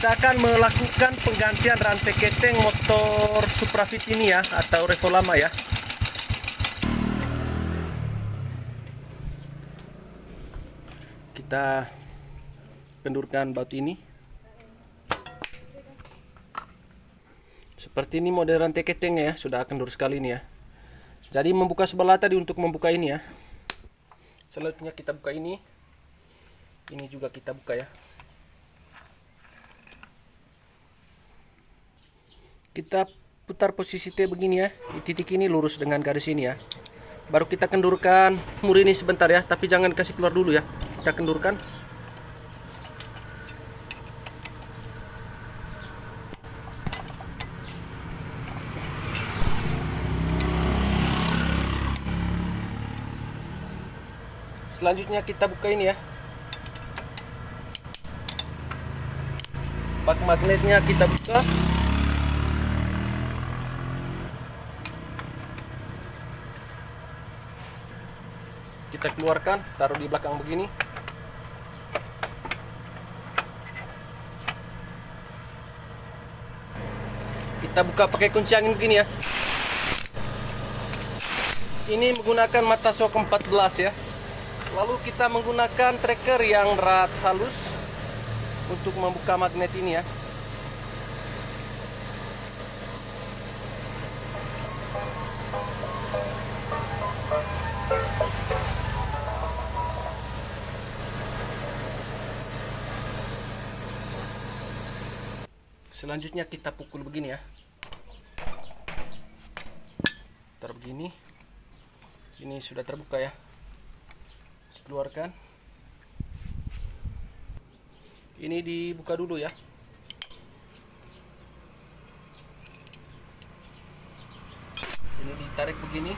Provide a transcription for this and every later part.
Kita akan melakukan penggantian rantai keteng motor Suprafit ini ya, atau Revo lama ya. Kita kendurkan baut ini. Seperti ini model rantai ketengnya ya, sudah kendur sekali ini ya. Jadi membuka sebelah tadi untuk membuka ini ya. Selanjutnya kita buka ini. Ini juga kita buka ya. Kita putar posisi T begini ya. Di titik ini lurus dengan garis ini ya. Baru kita kendurkan mur ini sebentar ya, tapi jangan kasih keluar dulu ya. Kita kendurkan. Selanjutnya kita buka ini ya. Bak magnetnya kita buka. Kita keluarkan, taruh di belakang begini. Kita buka pakai kunci angin begini ya. Ini menggunakan mata shock 14 ya. Lalu kita menggunakan tracker yang rat halus untuk membuka magnet ini ya. Selanjutnya kita pukul begini ya. Taruh begini. Ini sudah terbuka ya. Keluarkan. Ini dibuka dulu ya. Ini ditarik begini.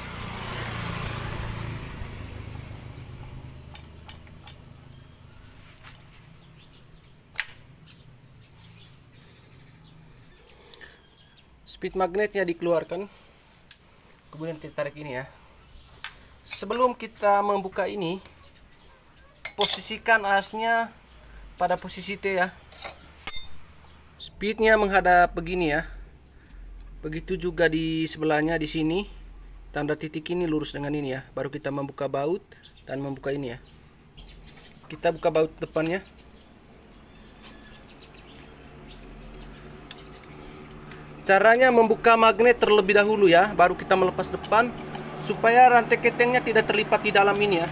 Speed magnetnya dikeluarkan. Kemudian kita tarik ini ya. Sebelum kita membuka ini, posisikan asnya pada posisi T ya. Speednya menghadap begini ya. Begitu juga di sebelahnya di sini. Tanda titik ini lurus dengan ini ya. Baru kita membuka baut dan membuka ini ya. Kita buka baut depannya. Caranya membuka magnet terlebih dahulu ya, baru kita melepas depan supaya rantai ketengnya tidak terlipat di dalam ini ya.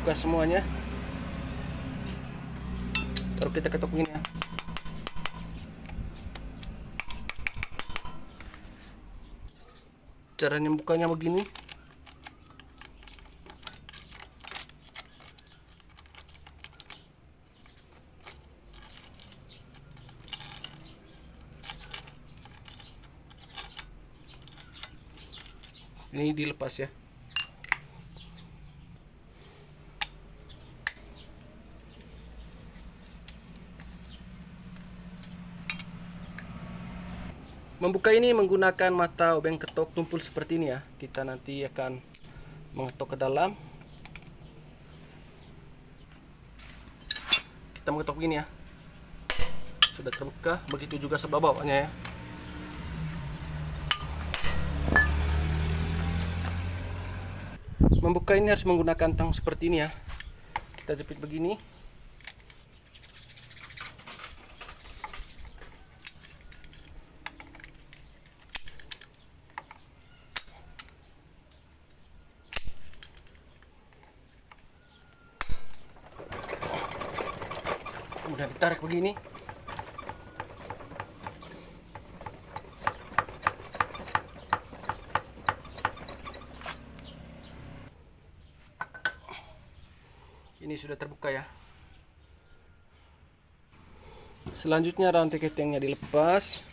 Buka semuanya. Baru kita ketuk ini ya. Caranya bukanya begini. Ini dilepas ya. Membuka ini menggunakan mata obeng ketok tumpul seperti ini ya. Kita nanti akan mengetok ke dalam. Kita mengetok begini ya. Sudah terbuka, begitu juga sebelah bawahnya ya. Membuka ini harus menggunakan tang seperti ini ya. Kita jepit begini. Kemudian ditarik begini. Ini sudah terbuka ya. Selanjutnya rantai ketengnya dilepas,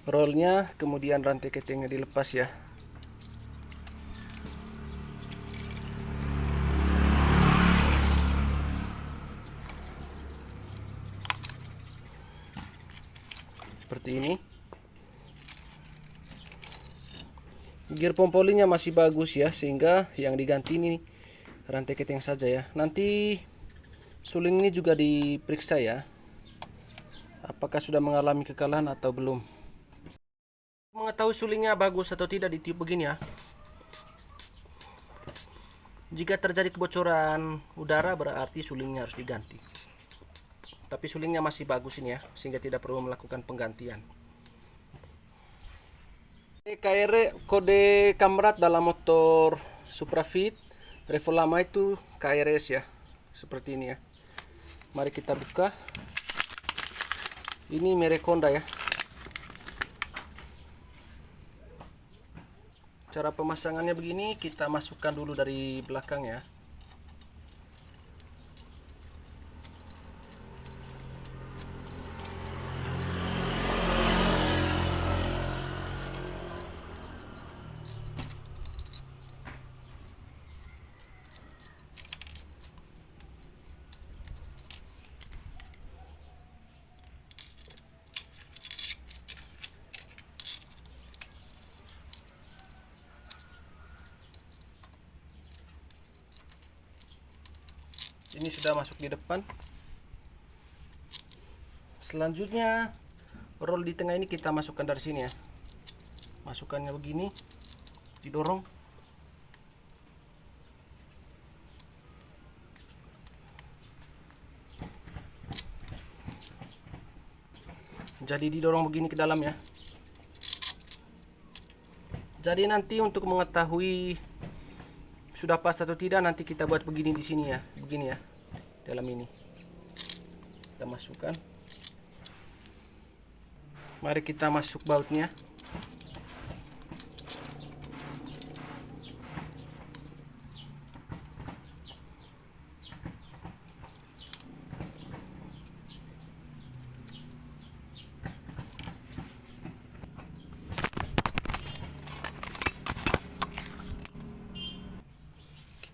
rollnya, kemudian rantai ketengnya dilepas ya. Seperti ini. Gear pompolinya masih bagus ya, sehingga yang diganti ini rantai keteng saja ya. Nanti suling ini juga diperiksa ya, apakah sudah mengalami kekalahan atau belum. Mengetahui sulingnya bagus atau tidak ditiup begini ya. Jika terjadi kebocoran udara berarti sulingnya harus diganti. Tapi sulingnya masih bagus ini ya, sehingga tidak perlu melakukan penggantian. KR kode kamrat dalam motor Suprafit Revo lama itu KRS ya, seperti ini ya. Mari kita buka. Ini merek Honda ya. Cara pemasangannya begini, kita masukkan dulu dari belakang ya. Ini sudah masuk di depan. Selanjutnya roll di tengah ini kita masukkan dari sini ya. Masukkannya begini, didorong. Jadi didorong begini ke dalam ya. Jadi nanti untuk mengetahui sudah pas atau tidak, nanti kita buat begini di sini ya, begini ya, dalam ini kita masukkan. Mari kita masuk bautnya.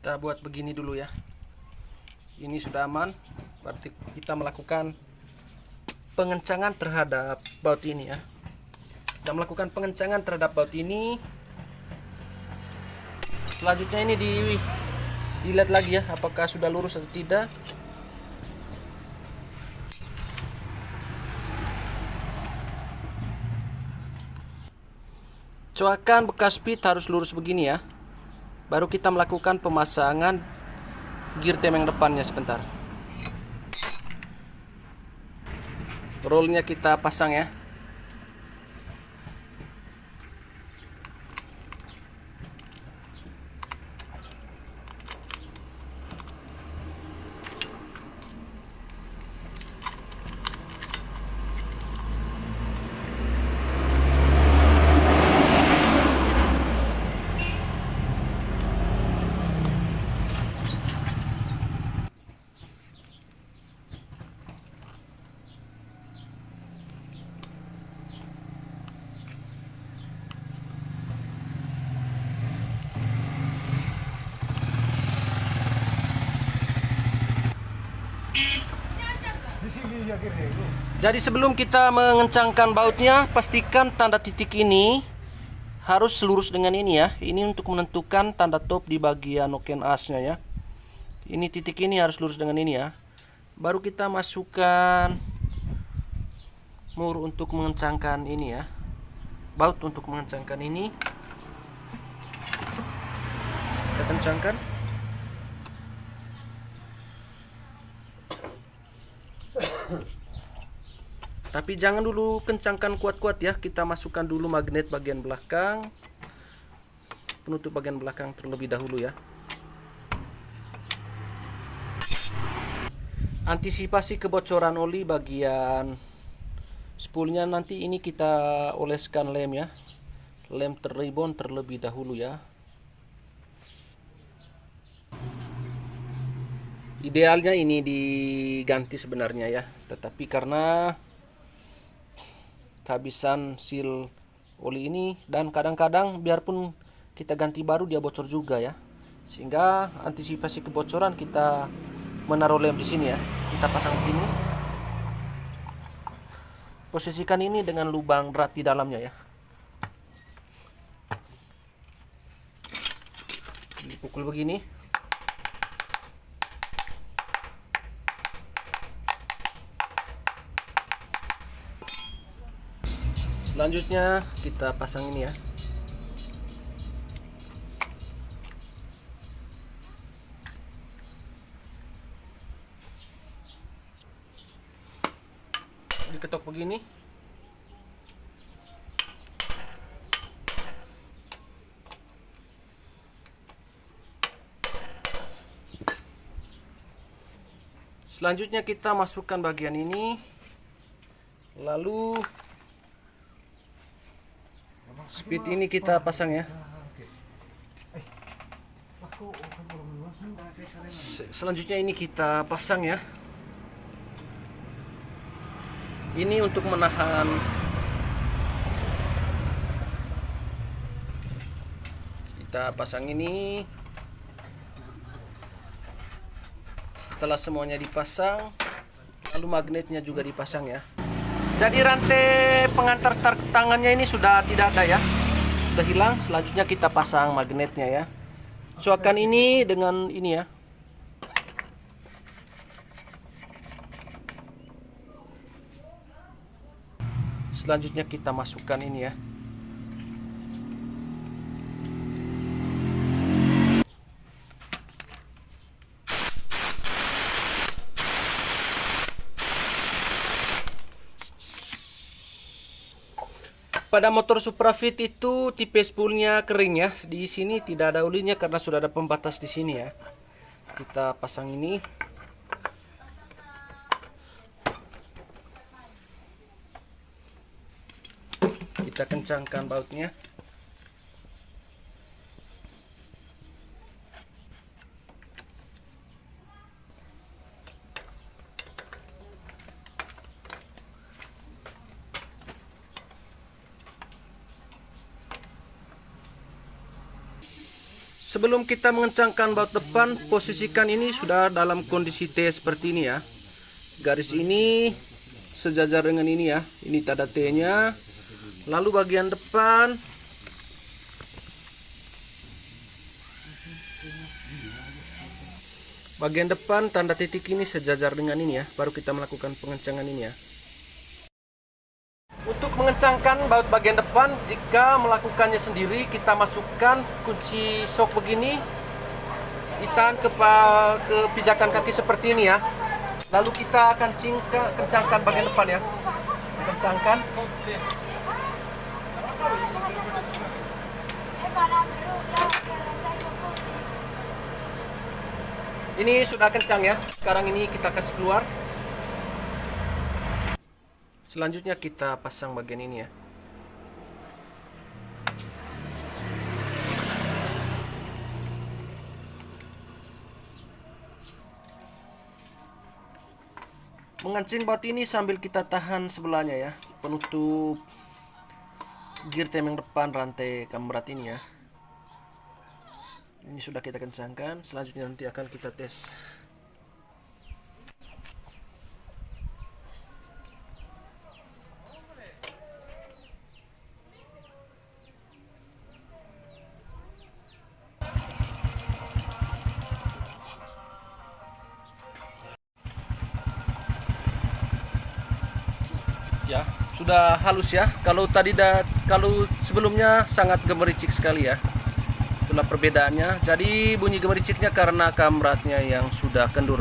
Kita buat begini dulu ya. Ini sudah aman, berarti kita melakukan pengencangan terhadap baut ini ya. Kita melakukan pengencangan terhadap baut ini. Selanjutnya ini dilihat lagi ya, apakah sudah lurus atau tidak. Coakan bekas speed harus lurus begini ya. Baru kita melakukan pemasangan gear temeng depannya sebentar. Rollnya kita pasang ya. Jadi sebelum kita mengencangkan bautnya, pastikan tanda titik ini harus lurus dengan ini ya. Ini untuk menentukan tanda top di bagian noken asnya ya. Ini titik ini harus lurus dengan ini ya. Baru kita masukkan mur untuk mengencangkan ini ya. Baut untuk mengencangkan ini. Kita kencangkan. Tapi jangan dulu kencangkan kuat-kuat ya. Kita masukkan dulu magnet bagian belakang, penutup bagian belakang terlebih dahulu ya. Antisipasi kebocoran oli bagian spoolnya, nanti ini kita oleskan lem ya. Lem terribon terlebih dahulu ya. Idealnya ini diganti sebenarnya ya, tetapi karena kehabisan seal oli ini, dan kadang-kadang biarpun kita ganti baru dia bocor juga ya. Sehingga antisipasi kebocoran kita menaruh lem di sini ya. Kita pasang begini. Posisikan ini dengan lubang berat di dalamnya ya. dipukul begini. Selanjutnya kita pasang ini ya. Diketok begini. Selanjutnya kita masukkan bagian ini. Lalu speed ini kita pasang ya. Selanjutnya ini kita pasang ya. Ini untuk menahan kita pasang ini. Setelah semuanya dipasang, lalu magnetnya juga dipasang ya. Jadi rantai pengantar start tangannya ini sudah tidak ada ya, sudah hilang. Selanjutnya kita pasang magnetnya ya. Coakan ini dengan ini ya. Selanjutnya kita masukkan ini ya. Pada motor Suprafit itu tipe spoolnya kering ya. Di sini tidak ada olinya karena sudah ada pembatas di sini ya. Kita pasang ini. Kita kencangkan bautnya. Sebelum kita mengencangkan baut depan, posisikan ini sudah dalam kondisi T seperti ini ya. Garis ini sejajar dengan ini ya. Ini tanda T-nya. Lalu bagian depan tanda titik ini sejajar dengan ini ya. Baru kita melakukan pengencangan ini ya. Untuk mengencangkan baut bagian depan, jika melakukannya sendiri, kita masukkan kunci shock begini, ditahan ke pijakan kaki seperti ini ya. Lalu kita akan kencangkan bagian depan ya. Kencangkan. Ini sudah kencang ya. Sekarang ini kita kasih keluar. Selanjutnya kita pasang bagian ini ya. Mengancing baut ini sambil kita tahan sebelahnya ya. Penutup gear timing depan rantai kamberat ini ya. Ini sudah kita kencangkan. Selanjutnya nanti akan kita tes. Ya, sudah halus ya. Kalau sebelumnya sangat gemericik sekali ya. Itulah perbedaannya. Jadi bunyi gemericiknya karena kamberatnya yang sudah kendur.